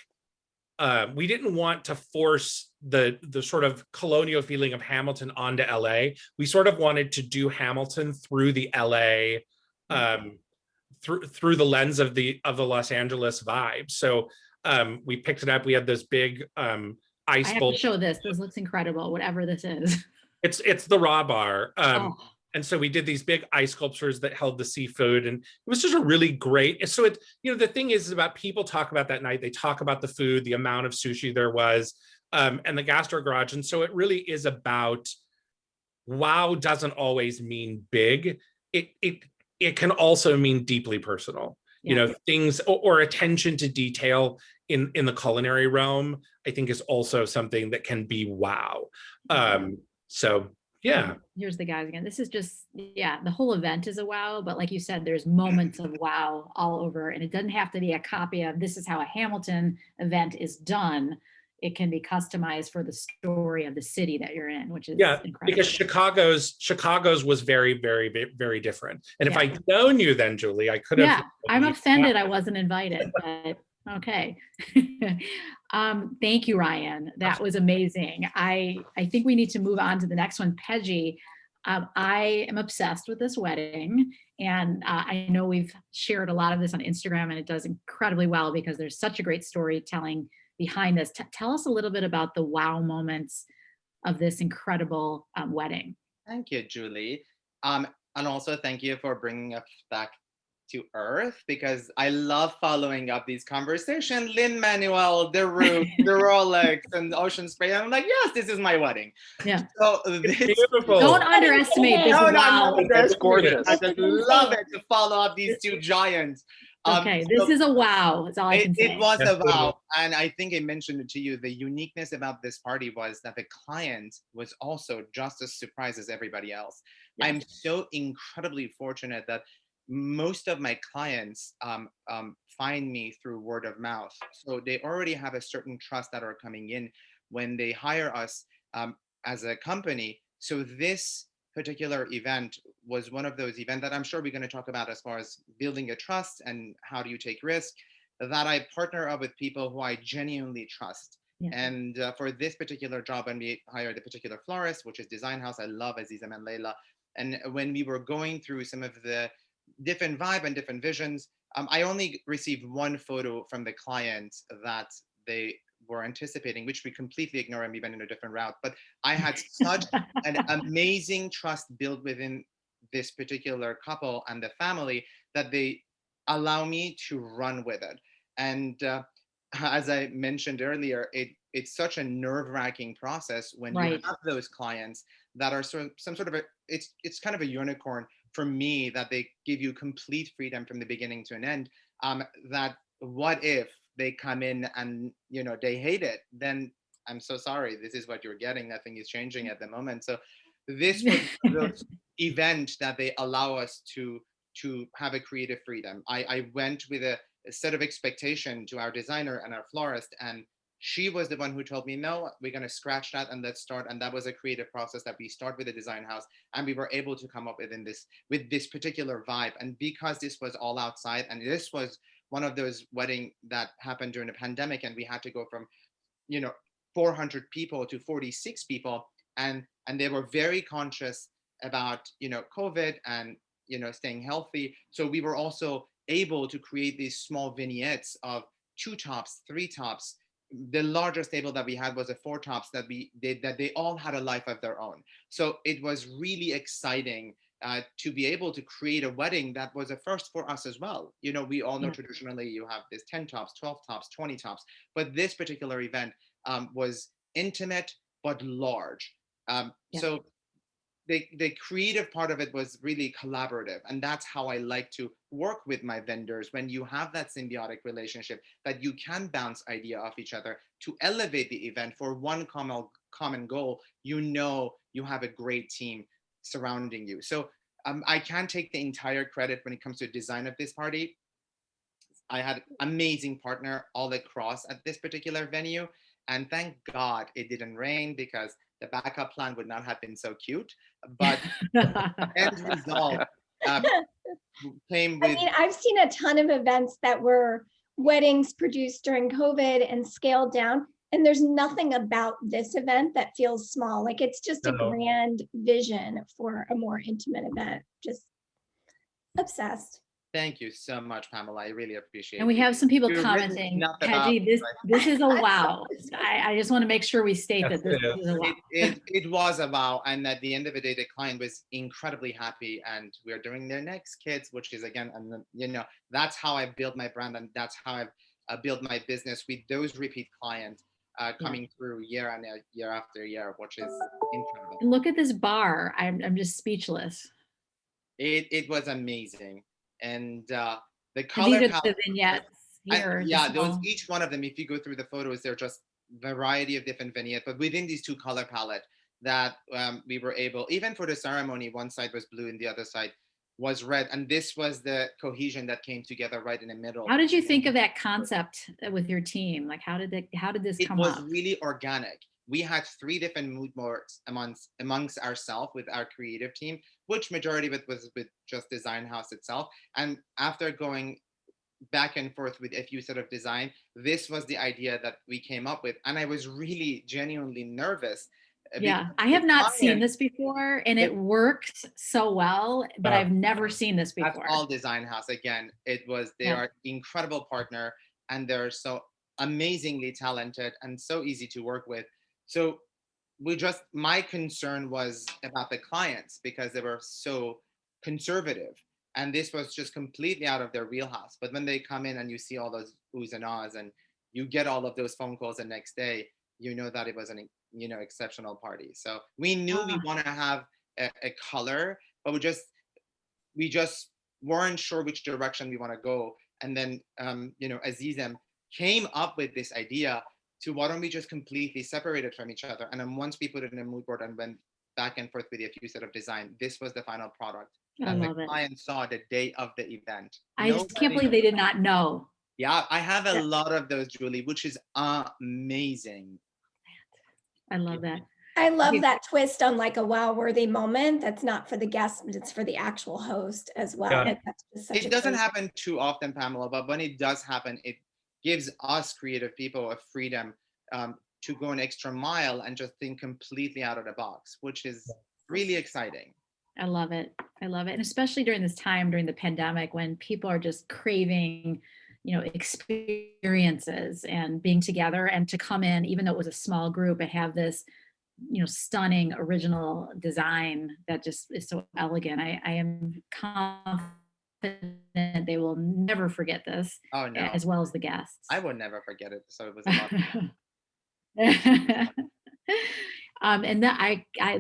we didn't want to force the sort of colonial feeling of Hamilton onto LA. We sort of wanted to do Hamilton through the LA, through the lens of the Los Angeles vibe. So we picked it up. We had this big ice I have bowl. to show this. This looks incredible, whatever this is. It's the raw bar. Oh. And so we did these big ice sculptures that held the seafood, and it was just a really great. So it, the thing is about people talk about that night. They talk about the food, the amount of sushi there was, and the gastro garage. And so it really is about, wow doesn't always mean big. It can also mean deeply personal. Yeah. Things or attention to detail in the culinary realm, I think is also something that can be wow. So yeah. Here's the guys again. This is just, the whole event is a wow, but like you said, there's moments of wow all over, and it doesn't have to be a copy of this is how a Hamilton event is done. It can be customized for the story of the city that you're in, which is incredible. Because Chicago's was very, very, very different. And if I'd known you then, Julie, I could have. Yeah, I'm offended I wasn't invited, but okay. Thank you, Ryan. That was amazing. I think we need to move on to the next one. Peggy, I am obsessed with this wedding, and I know we've shared a lot of this on Instagram, and it does incredibly well because there's such a great storytelling behind this. Tell us a little bit about the wow moments of this incredible wedding. Thank you, Julie. And also thank you for bringing us back to earth, because I love following up these conversations. Lin-Manuel, the roof, the Rolex, and Ocean Spray. And I'm like, yes, this is my wedding. Yeah. So beautiful. Don't underestimate this. No, It's gorgeous. I just love it to follow up these two giants. Okay, this is a wow. That's all I can say. It was a wow. And I think I mentioned it to you. The uniqueness about this party was that the client was also just as surprised as everybody else. Yes. I'm so incredibly fortunate that most of my clients find me through word of mouth. So they already have a certain trust that are coming in when they hire us as a company. So this particular event was one of those events that I'm sure we're going to talk about as far as building a trust and how do you take risk, that I partner up with people who I genuinely trust. Yeah. And for this particular job, when we hired a particular florist, which is Design House, I love Azizam and Layla. And when we were going through some of the different vibe and different visions, I only received one photo from the client that they were anticipating, which we completely ignore, and we went in a different route. But I had such an amazing trust built within this particular couple and the family that they allow me to run with it. And as I mentioned earlier, it's such a nerve-wracking process when you have those clients that are some sort of it's kind of a unicorn for me, that they give you complete freedom from the beginning to an end. That what if they come in and they hate it, then I'm so sorry, this is what you're getting, nothing is changing at the moment. So this was the event that they allow us to have a creative freedom. I went with a set of expectation to our designer and our florist, and she was the one who told me, no, we're going to scratch that and let's start. And that was a creative process that we start with the Design House, and we were able to come up with this particular vibe. And because this was all outside, and this was one of those weddings that happened during the pandemic, and we had to go from 400 people to 46 people, and they were very conscious about COVID and staying healthy. So we were also able to create these small vignettes of 2 tops, 3 tops. The largest table that we had was a 4 tops that they all had a life of their own. So it was really exciting to be able to create a wedding that was a first for us as well. We all know traditionally you have this 10 tops, 12 tops, 20 tops, but this particular event was intimate but large. So the creative part of it was really collaborative, and that's how I like to work with my vendors. When you have that symbiotic relationship, that you can bounce idea off each other to elevate the event for one common goal, you have a great team surrounding you. So I can't take the entire credit when it comes to design of this party. I had amazing partner all across at this particular venue, and thank God it didn't rain, because the backup plan would not have been so cute. But the end result came with. I mean, I've seen a ton of events that were weddings produced during COVID and scaled down. And there's nothing about this event that feels small. Like it's just a grand vision for a more intimate event. Just obsessed. Thank you so much, Pamela. I really appreciate it. And we have some people commenting, Hedgie, this is a wow. I just want to make sure we state that this is a wow. It was a wow. And at the end of the day, the client was incredibly happy. And we're doing their next kids, which is, again, that's how I built my brand. And that's how I've built my business with those repeat clients coming through year after year, which is incredible. And look at this bar. I'm just speechless. It was amazing. And the color palette, the vignettes here. Each one of them, if you go through the photos, they're just variety of different vignettes. But within these two color palette that we were able, even for the ceremony, one side was blue and the other side was red. And this was the cohesion that came together right in the middle. How did you think of that concept with your team? Like, how did this come up? It was really organic. We had 3 different mood boards amongst ourselves with our creative team, which majority of it was with just Design House itself. And after going back and forth with a few set of design, this was the idea that we came up with. And I was really genuinely nervous. Yeah, I have not seen this before, and it works so well, but I've never seen this before. That's all Design House. Again, they are incredible partner, and they're so amazingly talented and so easy to work with. So my concern was about the clients because they were so conservative, and this was just completely out of their wheelhouse. But when they come in and you see all those oohs and ahs and you get all of those phone calls the next day, you know that it was an exceptional party. So we knew we want to have a color, but we just weren't sure which direction we want to go. And then Azizem came up with this idea to why don't we just completely separate it from each other? And then once we put it in a mood board and went back and forth with a few set of design, this was the final product. And the client saw the day of the event. I just can't believe they did not know. Yeah, I have a lot of those, Julie, which is amazing. I love that. I love that twist on like a wow-worthy moment. That's not for the guest, but it's for the actual host as well. Yeah. Like, that's just such it doesn't happen too often, Pamela, but when it does happen, it gives us creative people a freedom to go an extra mile and just think completely out of the box, which is really exciting. I love it. I love it. And especially during this time, during the pandemic, when people are just craving, experiences and being together, and to come in, even though it was a small group, and have this, stunning original design that just is so elegant. I am confident they will never forget this. Oh, no. As well as the guests. I would never forget it. So it was a lot. And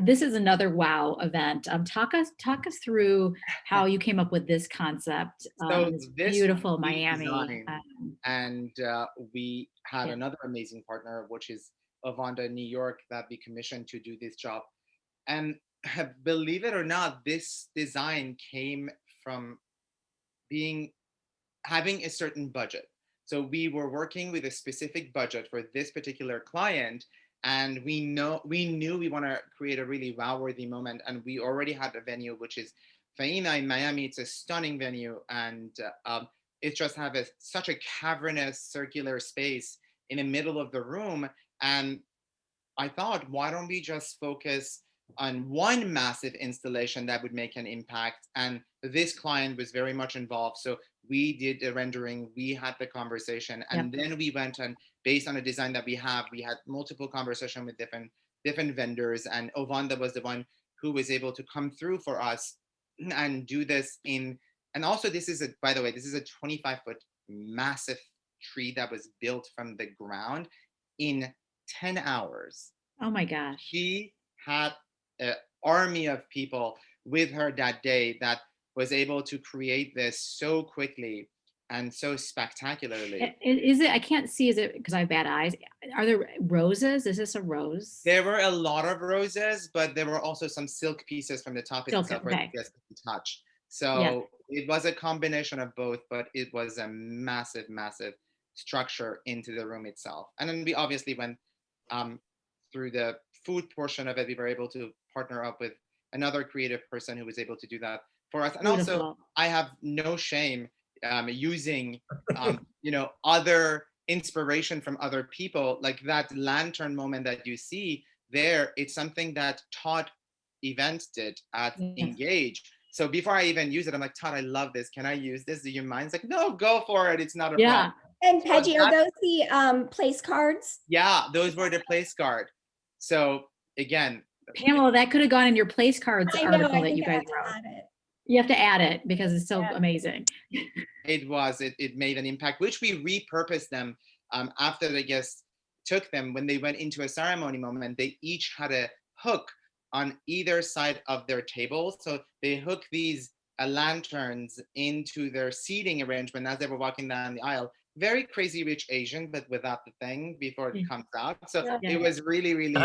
this is another wow event. Talk us through how you came up with this concept. So this beautiful Miami. And we had another amazing partner, which is Avanda New York, that we commissioned to do this job. And believe it or not, this design came from having a certain budget. So we were working with a specific budget for this particular client. And we knew we want to create a really wow-worthy moment. And we already had a venue, which is Faina in Miami. It's a stunning venue. And it just have such a cavernous circular space in the middle of the room. And I thought, why don't we just focus on one massive installation that would make an impact? And this client was very much involved. So we did the rendering, we had the conversation, and then we went and based on the design that we had multiple conversations with different vendors, and Ovanda was the one who was able to come through for us and do this and also this is a 25-foot massive tree that was built from the ground in 10 hours. Oh my gosh. She had an army of people with her that day that was able to create this so quickly and so spectacularly. Is it? I can't see. Is it because I have bad eyes? Are there roses? Is this a rose? There were a lot of roses, but there were also some silk pieces from the top itself where you guys could touch. So it was a combination of both, but it was a massive, massive structure into the room itself. And then we obviously went through the food portion of it. We were able to partner up with another creative person who was able to do that for us. And also, I have no shame using, other inspiration from other people, like that lantern moment that you see there, it's something that Todd Events did at Engage. So before I even use it, I'm like, Todd, I love this. Can I use this? Do you mind? It's like, no, go for it. It's not a problem. And Peggy, are those the place cards? Yeah, those were the place card. So again, Pamela, that could have gone in your place cards article that you guys wrote. You have to add it because it's so amazing. It made an impact, which we repurposed them after the guests took them. When they went into a ceremony moment, they each had a hook on either side of their table. So they hook these lanterns into their seating arrangement as they were walking down the aisle. Very Crazy Rich Asian, but without the thing before it comes out. So it was really, really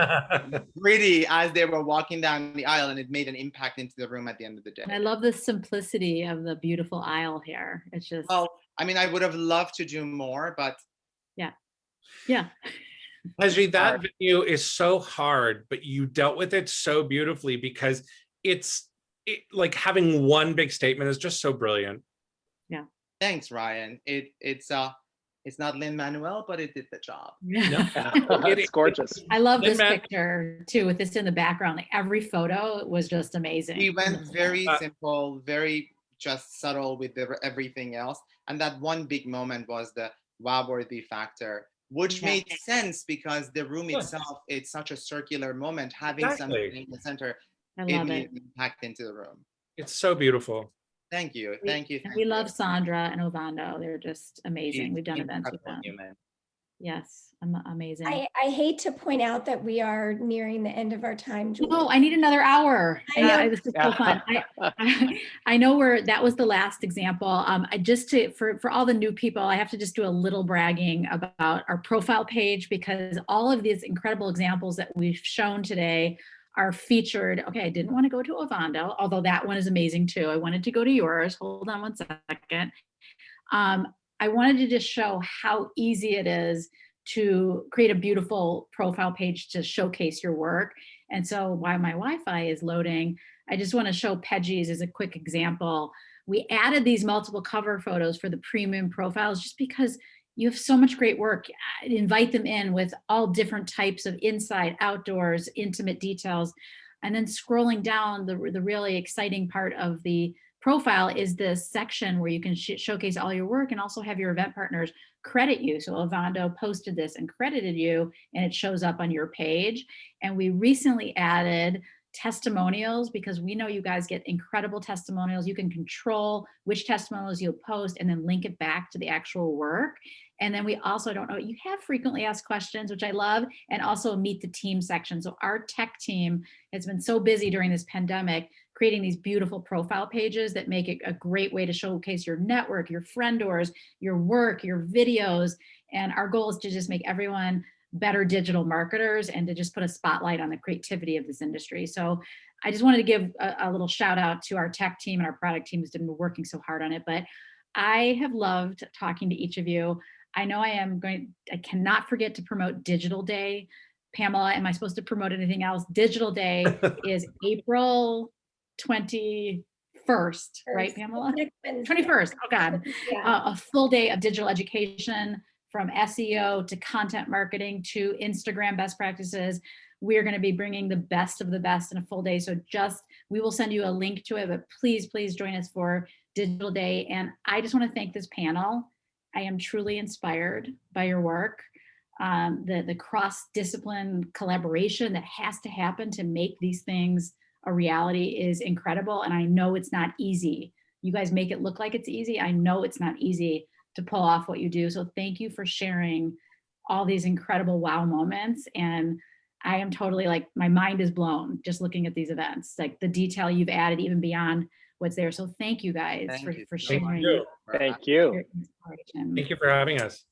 pretty as they were walking down the aisle, and it made an impact into the room at the end of the day. And I love the simplicity of the beautiful aisle here. It's just. Well, I mean, I would have loved to do more, but. Yeah. Peggy, that venue is so hard, but you dealt with it so beautifully because it's like having one big statement is just so brilliant. Yeah. Thanks, Ryan. It's not Lin-Manuel, but it did the job. It's gorgeous. I love this picture too, with this in the background. Like every photo was just amazing. We went very simple, very just subtle with everything else. And that one big moment was the wow-worthy factor, which made sense because the room itself, it's such a circular moment. Having something in the center, it made an impact into the room. It's so beautiful. Thank you. We love Sandra and Ovando. They're just amazing. We've done events with them. Yes, amazing. I hate to point out that we are nearing the end of our time, Julie. No, I need another hour. I know. This is so fun. I know that was the last example. For all the new people, I have to just do a little bragging about our profile page, because all of these incredible examples that we've shown today are featured. Okay, I didn't want to go to Ovando, although that one is amazing too. I wanted to go to yours. Hold on one second. I wanted to just show how easy it is to create a beautiful profile page to showcase your work. And so while my Wi-Fi is loading, I just want to show Peggy's as a quick example. We added these multiple cover photos for the premium profiles just because you have so much great work. I'd invite them in with all different types of inside, outdoors, intimate details. And then scrolling down, the really exciting part of the profile is this section where you can showcase all your work and also have your event partners credit you. So Ovando posted this and credited you, and it shows up on your page. And we recently added testimonials, because we know you guys get incredible testimonials. You can control which testimonials you'll post and then link it back to the actual work. And then we also, you have frequently asked questions, which I love, and also meet the team section. So our tech team has been so busy during this pandemic creating these beautiful profile pages that make it a great way to showcase your network, your friend doors, your work, your videos. And our goal is to just make everyone better digital marketers and to just put a spotlight on the creativity of this industry. So I just wanted to give a little shout out to our tech team and our product team who's been working so hard on it. But I have loved talking to each of you. I know I cannot forget to promote Digital Day. Pamela, am I supposed to promote anything else? Digital Day is April 21st, right, Pamela? 21st, oh God. A full day of digital education, from SEO to content marketing to Instagram best practices. We're going to be bringing the best of the best in a full day. So we will send you a link to it, but please join us for Digital Day. And I just want to thank this panel. I am truly inspired by your work. The cross-discipline collaboration that has to happen to make these things a reality is incredible. And I know it's not easy. You guys make it look like it's easy. I know it's not easy to pull off what you do. So thank you for sharing all these incredible wow moments. And I am totally my mind is blown just looking at these events, like the detail you've added even beyond what's there. So thank you guys for sharing. Thank you. Thank you for having us.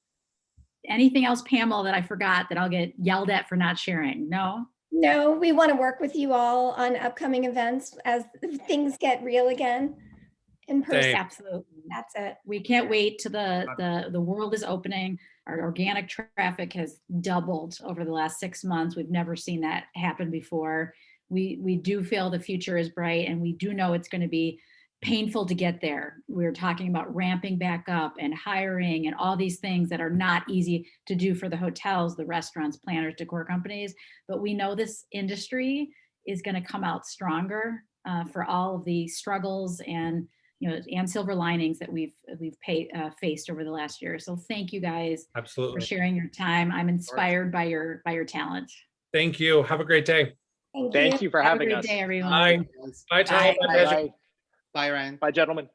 Anything else, Pamela, that I forgot that I'll get yelled at for not sharing? No, we want to work with you all on upcoming events as things get real again. In person. Thanks. Absolutely. That's it. We can't wait till the world is opening. Our organic traffic has doubled over the last 6 months. We've never seen that happen before. We do feel the future is bright, and we do know it's going to be painful to get there. We're talking about ramping back up and hiring and all these things that are not easy to do for the hotels, the restaurants, planners, decor companies. But we know this industry is going to come out stronger for all of the struggles and silver linings that we've faced over the last year. So thank you guys Absolutely. for sharing your time. I'm inspired by your talent. Thank you. Have a great day. Thank you for having us. Have a great day, everyone. Bye. Bye, Ty. Bye. Bye, Ryan. Bye, gentlemen.